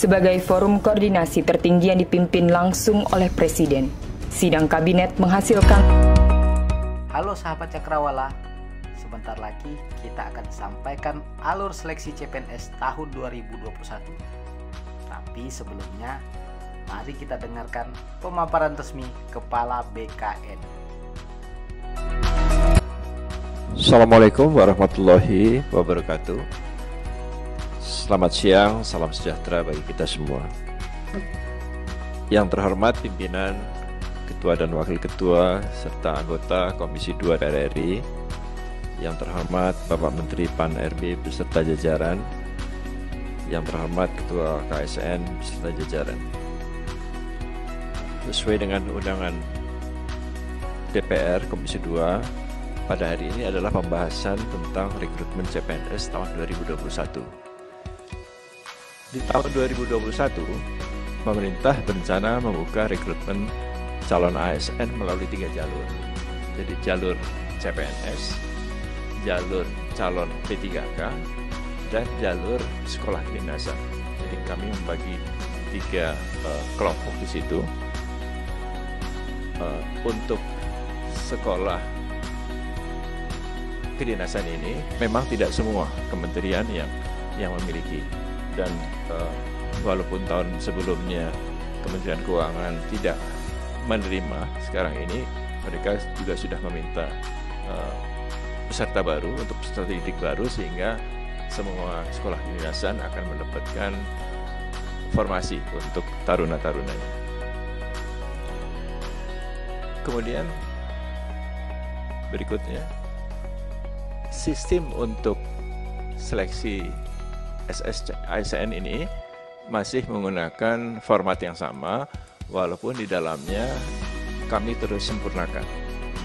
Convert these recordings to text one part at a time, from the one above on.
sebagai forum koordinasi tertinggi yang dipimpin langsung oleh Presiden. Sidang Kabinet menghasilkan. Halo sahabat Cakrawala, sebentar lagi kita akan sampaikan alur seleksi CPNS tahun 2021. Tapi sebelumnya, mari kita dengarkan pemaparan resmi Kepala BKN. Assalamualaikum warahmatullahi wabarakatuh. Selamat siang, salam sejahtera bagi kita semua. Yang terhormat pimpinan, Ketua dan Wakil Ketua, serta anggota Komisi 2 DPR RI, yang terhormat Bapak Menteri PAN-RB beserta jajaran, yang terhormat Ketua KSN beserta jajaran. Sesuai dengan undangan DPR Komisi 2, pada hari ini adalah pembahasan tentang rekrutmen CPNS tahun 2021. Di tahun 2021, pemerintah berencana membuka rekrutmen calon ASN melalui 3 jalur. Jadi jalur CPNS, jalur calon P3K, dan jalur sekolah kedinasan. Jadi kami membagi 3 kelompok di situ. Untuk sekolah kedinasan ini memang tidak semua kementerian yang memiliki, dan walaupun tahun sebelumnya Kementerian Keuangan tidak menerima, sekarang ini mereka juga sudah meminta peserta baru untuk peserta didik baru, sehingga semua sekolah kedinasan akan mendapatkan formasi untuk taruna-tarunanya. Kemudian berikutnya, sistem untuk seleksi ASN ini masih menggunakan format yang sama, walaupun di dalamnya kami terus sempurnakan,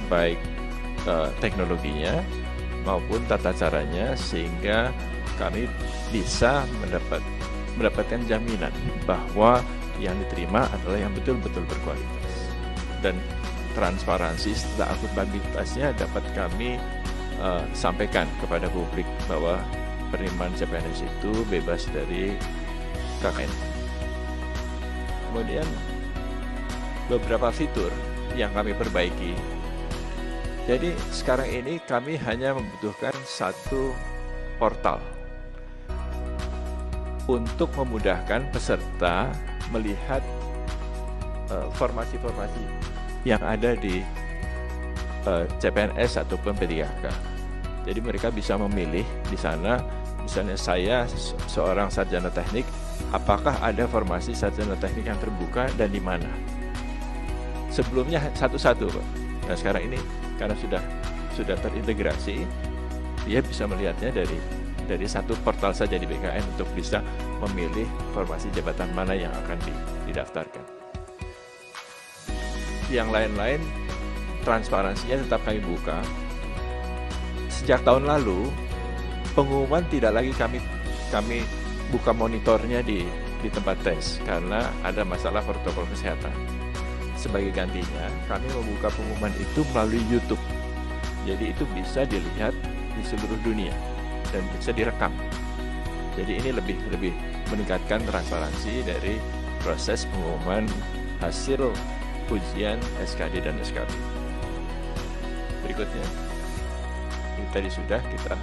baik teknologinya maupun tata caranya, sehingga kami bisa mendapatkan jaminan bahwa yang diterima adalah yang betul-betul berkualitas. Dan transparansi serta akuntabilitasnya dapat kami sampaikan kepada publik bahwa penerimaan CPNS itu bebas dari KKN. Kemudian beberapa fitur yang kami perbaiki. Jadi sekarang ini kami hanya membutuhkan satu portal untuk memudahkan peserta melihat formasi-formasi yang ada di CPNS ataupun P3K. Jadi mereka bisa memilih di sana, misalnya saya seorang sarjana teknik, apakah ada formasi sarjana teknik yang terbuka dan di mana. Sebelumnya satu-satu, Pak. Nah sekarang ini karena sudah terintegrasi, dia bisa melihatnya dari satu portal saja di BKN untuk bisa memilih formasi jabatan mana yang akan didaftarkan. Yang lain-lain transparansinya tetap kami buka. Sejak tahun lalu, pengumuman tidak lagi kami buka monitornya di tempat tes karena ada masalah protokol kesehatan. Sebagai gantinya, kami membuka pengumuman itu melalui YouTube. Jadi itu bisa dilihat di seluruh dunia dan bisa direkam. Jadi ini lebih meningkatkan transparansi dari proses pengumuman hasil ujian SKD dan SKB. Berikutnya, ini tadi sudah kita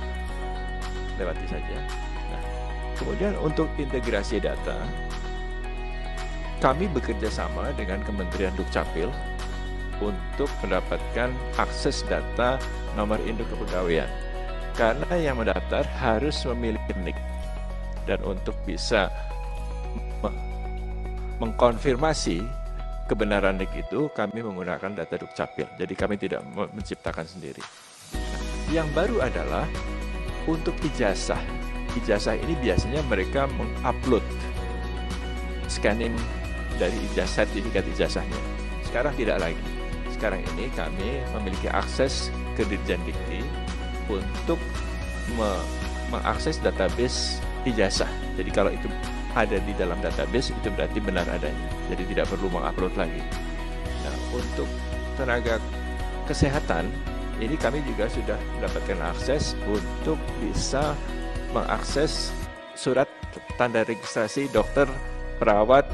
lewati saja. Nah, kemudian untuk integrasi data, kami bekerja sama dengan Kementerian Dukcapil untuk mendapatkan akses data nomor induk kepegawaian. Karena yang mendaftar harus memiliki NIK, dan untuk bisa mengkonfirmasi kebenaran NIK itu, kami menggunakan data Dukcapil. Jadi kami tidak menciptakan sendiri. Nah, yang baru adalah untuk ijazah. Ijazah ini biasanya mereka mengupload scanning dari ijazah, sertifikat ijazahnya. Sekarang tidak lagi. Sekarang ini kami memiliki akses ke Dirjen Dikti untuk mengakses database ijazah. Jadi kalau itu ada di dalam database, itu berarti benar adanya. Jadi tidak perlu mengupload lagi. Nah, untuk tenaga kesehatan, ini kami juga sudah mendapatkan akses untuk bisa mengakses surat tanda registrasi dokter perawat,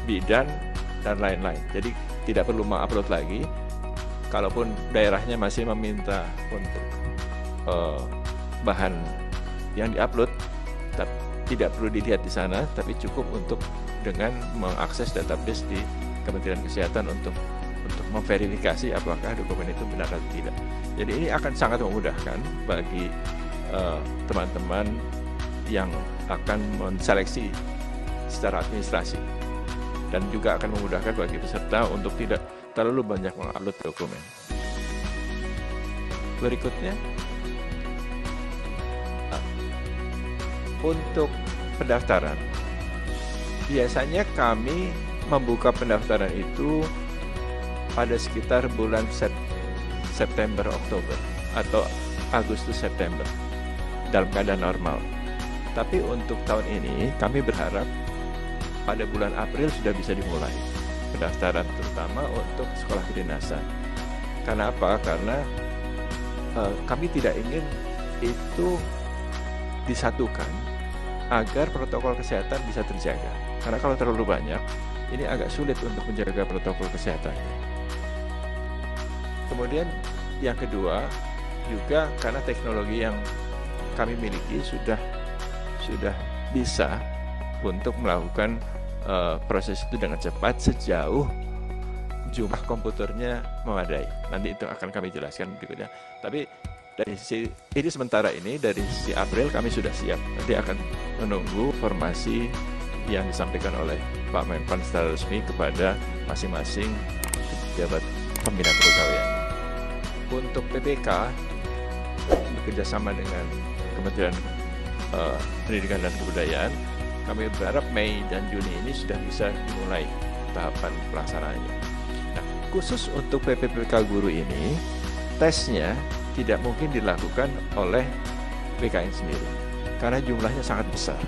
bidan, dan lain-lain. Jadi tidak perlu mengupload lagi. Kalaupun daerahnya masih meminta untuk bahan yang diupload, tidak perlu dilihat di sana, tapi cukup untuk dengan mengakses database di Kementerian Kesehatan untuk memverifikasi apakah dokumen itu benar atau tidak. Jadi ini akan sangat memudahkan bagi teman-teman yang akan menseleksi secara administrasi, dan juga akan memudahkan bagi peserta untuk tidak terlalu banyak mengupload dokumen. Berikutnya, untuk pendaftaran, biasanya kami membuka pendaftaran itu pada sekitar bulan September, Oktober, atau Agustus, September dalam keadaan normal. Tapi untuk tahun ini kami berharap pada bulan April sudah bisa dimulai pendaftaran, terutama untuk sekolah kedinasan. Karena apa? Karena kami tidak ingin itu disatukan agar protokol kesehatan bisa terjaga. Karena kalau terlalu banyak, ini agak sulit untuk menjaga protokol kesehatan. Kemudian yang kedua, juga karena teknologi yang kami miliki sudah bisa untuk melakukan proses itu dengan cepat sejauh jumlah komputernya memadai. Nanti itu akan kami jelaskan berikutnya. Tapi dari sisi ini sementara ini, dari sisi April kami sudah siap. Nanti akan menunggu informasi yang disampaikan oleh Pak Menpan secara resmi kepada masing-masing pejabat pembina kepegawaian. Untuk PPK bekerjasama dengan Kementerian Pendidikan dan Kebudayaan, kami berharap Mei dan Juni ini sudah bisa dimulai tahapan pelaksanaannya. Nah, khusus untuk PPPK guru ini, tesnya tidak mungkin dilakukan oleh BKN sendiri karena jumlahnya sangat besar.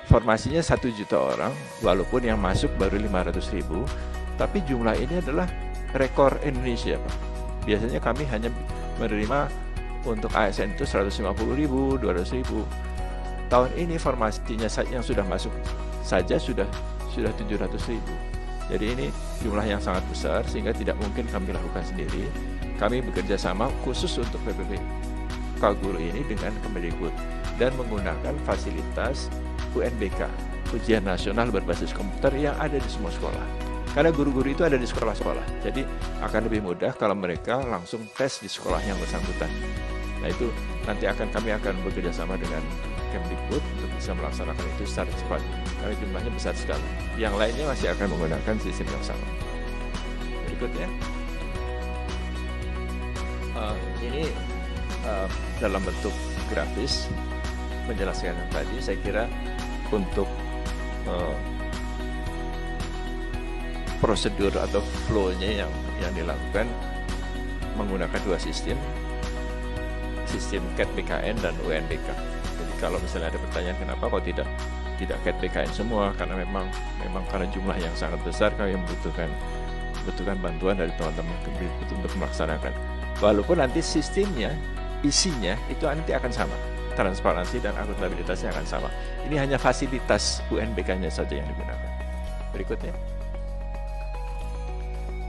Formasinya 1 juta orang, walaupun yang masuk baru 500.000, tapi jumlah ini adalah rekor Indonesia, Pak. Biasanya kami hanya menerima untuk ASN itu 150.000, 200.000. Tahun ini formasinya yang sudah masuk saja sudah 700.000. Jadi ini jumlah yang sangat besar sehingga tidak mungkin kami lakukan sendiri. Kami bekerja sama khusus untuk PPPK guru ini dengan Kemendikbud dan menggunakan fasilitas UNBK, Ujian Nasional Berbasis Komputer, yang ada di semua sekolah. Karena guru-guru itu ada di sekolah-sekolah, jadi akan lebih mudah kalau mereka langsung tes di sekolah yang bersangkutan. Nah itu nanti kami akan bekerja sama dengan Kemendikbud untuk bisa melaksanakan itu secara cepat, karena jumlahnya besar sekali. Yang lainnya masih akan menggunakan sistem yang sama. Berikutnya, ini dalam bentuk grafis menjelaskan yang tadi. Saya kira untuk prosedur atau flow-nya yang dilakukan menggunakan dua sistem CAT BKN dan UNBK. Jadi kalau misalnya ada pertanyaan kenapa kok tidak CAT BKN semua, karena memang karena jumlah yang sangat besar kami membutuhkan bantuan dari teman-teman untuk melaksanakan. Walaupun nanti sistemnya, isinya itu nanti akan sama, transparansi dan akuntabilitasnya akan sama. Ini hanya fasilitas UNBK-nya saja yang digunakan. Berikutnya.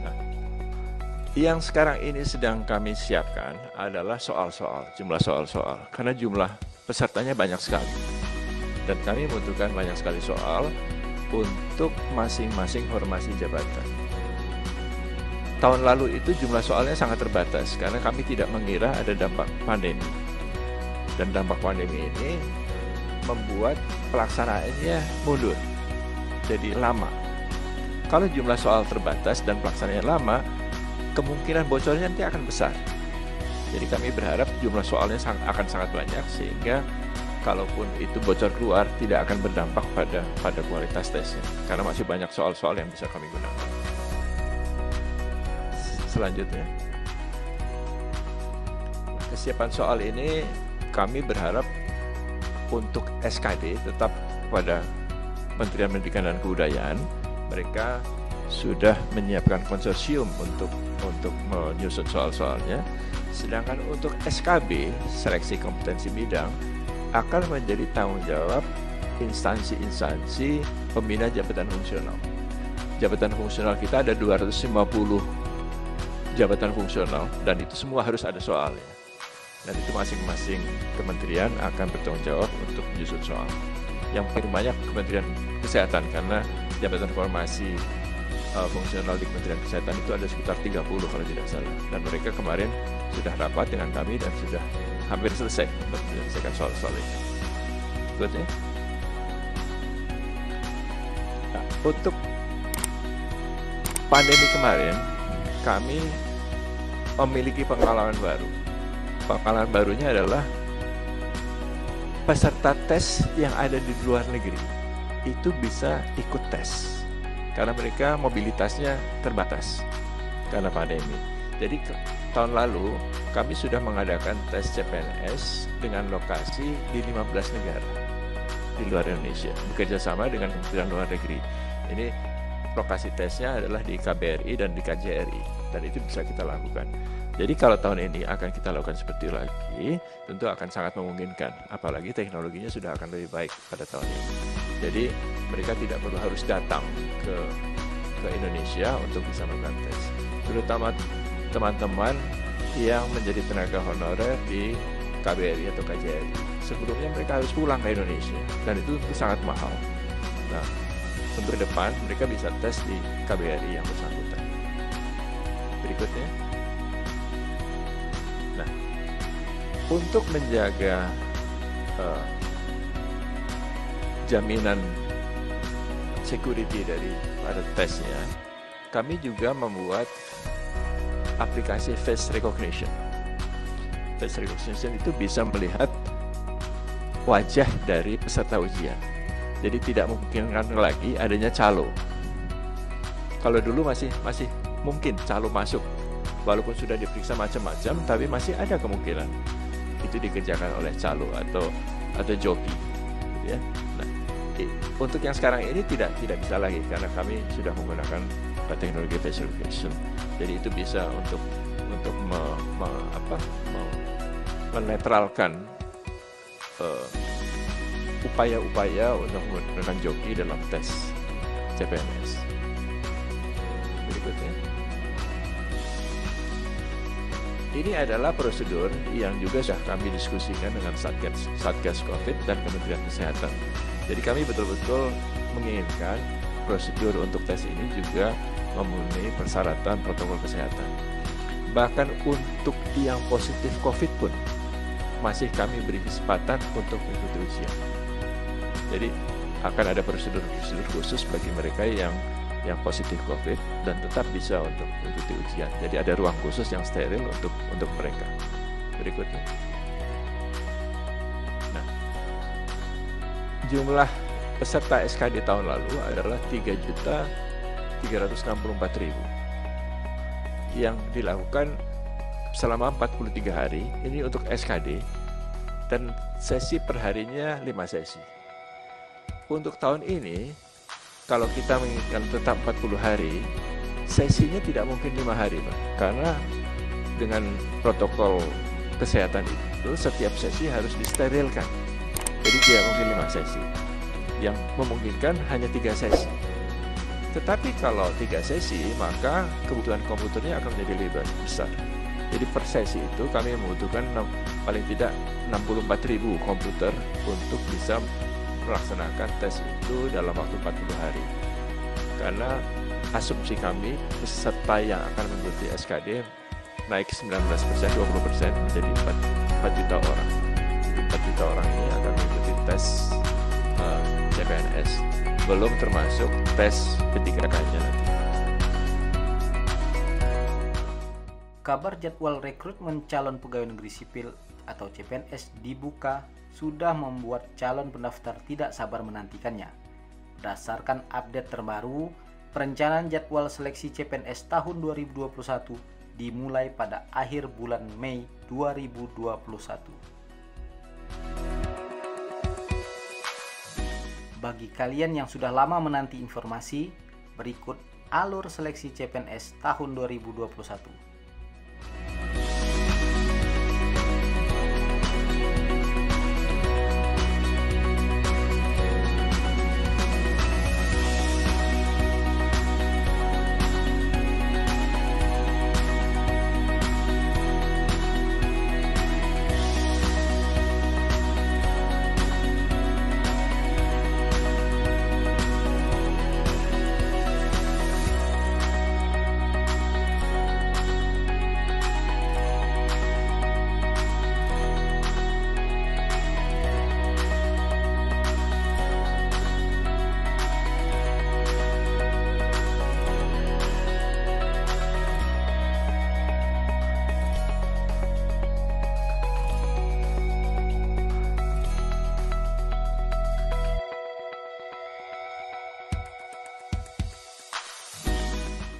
Nah, yang sekarang ini sedang kami siapkan adalah jumlah soal-soal. Karena jumlah pesertanya banyak sekali. Dan kami membutuhkan banyak sekali soal untuk masing-masing formasi jabatan. Tahun lalu itu jumlah soalnya sangat terbatas karena kami tidak mengira ada dampak pandemi. Dan dampak pandemi ini membuat pelaksanaannya mundur, jadi lama. Kalau jumlah soal terbatas dan pelaksanaannya lama, kemungkinan bocornya nanti akan besar. Jadi kami berharap jumlah soalnya akan sangat banyak sehingga kalaupun itu bocor keluar tidak akan berdampak pada kualitas tesnya, karena masih banyak soal-soal yang bisa kami gunakan. Selanjutnya, kesiapan soal ini kami berharap untuk SKD tetap pada Kementerian Pendidikan dan Kebudayaan. Mereka sudah menyiapkan konsorsium untuk menyusun soal-soalnya. Sedangkan untuk SKB, seleksi kompetensi bidang, akan menjadi tanggung jawab instansi-instansi pembina jabatan fungsional. Jabatan fungsional kita ada 250 jabatan fungsional, dan itu semua harus ada soalnya. Dan itu masing-masing kementerian akan bertanggung jawab untuk menyusun soal. Yang paling banyak Kementerian Kesehatan, karena jabatan formasi fungsional di Kementerian Kesehatan itu ada sekitar 30 kalau tidak salah. Dan mereka kemarin sudah rapat dengan kami dan sudah hampir selesai untuk menyelesaikan soal-soal ini. Berikutnya. Nah, untuk pandemi kemarin, kami memiliki pengalaman baru. Pengalaman barunya adalah peserta tes yang ada di luar negeri itu bisa ikut tes karena mereka mobilitasnya terbatas karena pandemi. Jadi tahun lalu kami sudah mengadakan tes CPNS dengan lokasi di 15 negara di luar Indonesia, bekerja sama dengan Kementerian Luar Negeri. Ini lokasi tesnya adalah di KBRI dan di KJRI, dan itu bisa kita lakukan. Jadi kalau tahun ini akan kita lakukan seperti lagi, tentu akan sangat memungkinkan, apalagi teknologinya sudah akan lebih baik pada tahun ini. Jadi mereka tidak perlu harus datang ke Indonesia untuk bisa melakukan tes, terutama teman-teman yang menjadi tenaga honorer di KBRI atau KJRI. Sebelumnya mereka harus pulang ke Indonesia, dan itu sangat mahal. Nah, untuk ke depan mereka bisa tes di KBRI yang bersangkutan. Berikutnya. Nah, untuk menjaga jaminan security dari pada tesnya, kami juga membuat aplikasi face recognition. Face recognition itu bisa melihat wajah dari peserta ujian. Jadi tidak memungkinkan lagi adanya calo. Kalau dulu masih mungkin calo masuk, walaupun sudah diperiksa macam-macam, tapi masih ada kemungkinan itu dikerjakan oleh calo atau joki, gitu ya. Nah, untuk yang sekarang ini tidak bisa lagi karena kami sudah menggunakan teknologi face recognition. Jadi itu bisa untuk menetralkan upaya-upaya untuk menggunakan joki dalam tes CPNS. Berikutnya. Ini adalah prosedur yang juga sudah kami diskusikan dengan Satgas COVID dan Kementerian Kesehatan. Jadi kami betul-betul menginginkan prosedur untuk tes ini juga memenuhi persyaratan protokol kesehatan. Bahkan untuk yang positif COVID pun masih kami beri kesempatan untuk mengikuti ujian. Jadi akan ada prosedur khusus bagi mereka yang positif COVID dan tetap bisa untuk mengikuti ujian. Jadi ada ruang khusus yang steril untuk mereka. Berikutnya. Nah, jumlah peserta SKD tahun lalu adalah 3.364.000 yang dilakukan selama 43 hari. Ini untuk SKD dan sesi perharinya 5 sesi. Untuk tahun ini, kalau kita menginginkan tetap 40 hari, sesinya tidak mungkin 5 hari, Pak. Karena dengan protokol kesehatan itu, setiap sesi harus disterilkan. Jadi tidak mungkin 5 sesi. Yang memungkinkan hanya 3 sesi. Tetapi kalau 3 sesi, maka kebutuhan komputernya akan menjadi lebih besar. Jadi per sesi itu kami membutuhkan paling tidak 64.000 komputer untuk bisa melaksanakan tes itu dalam waktu 40 hari. Karena asumsi kami peserta yang akan mengikuti SKD naik 19%, 20% menjadi 4 juta orang. Jadi 4 juta orang ini akan mengikuti tes CPNS, belum termasuk tes P3K-nya nanti. Kabar jadwal rekrutmen calon pegawai negeri sipil atau CPNS dibuka sudah membuat calon pendaftar tidak sabar menantikannya. Berdasarkan update terbaru, perencanaan jadwal seleksi CPNS tahun 2021 dimulai pada akhir bulan Mei 2021. Bagi kalian yang sudah lama menanti informasi, berikut alur seleksi CPNS tahun 2021.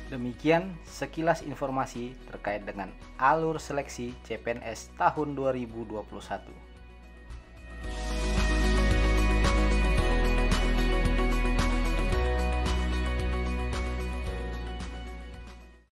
Demikian sekilas informasi terkait dengan alur seleksi CPNS tahun 2021.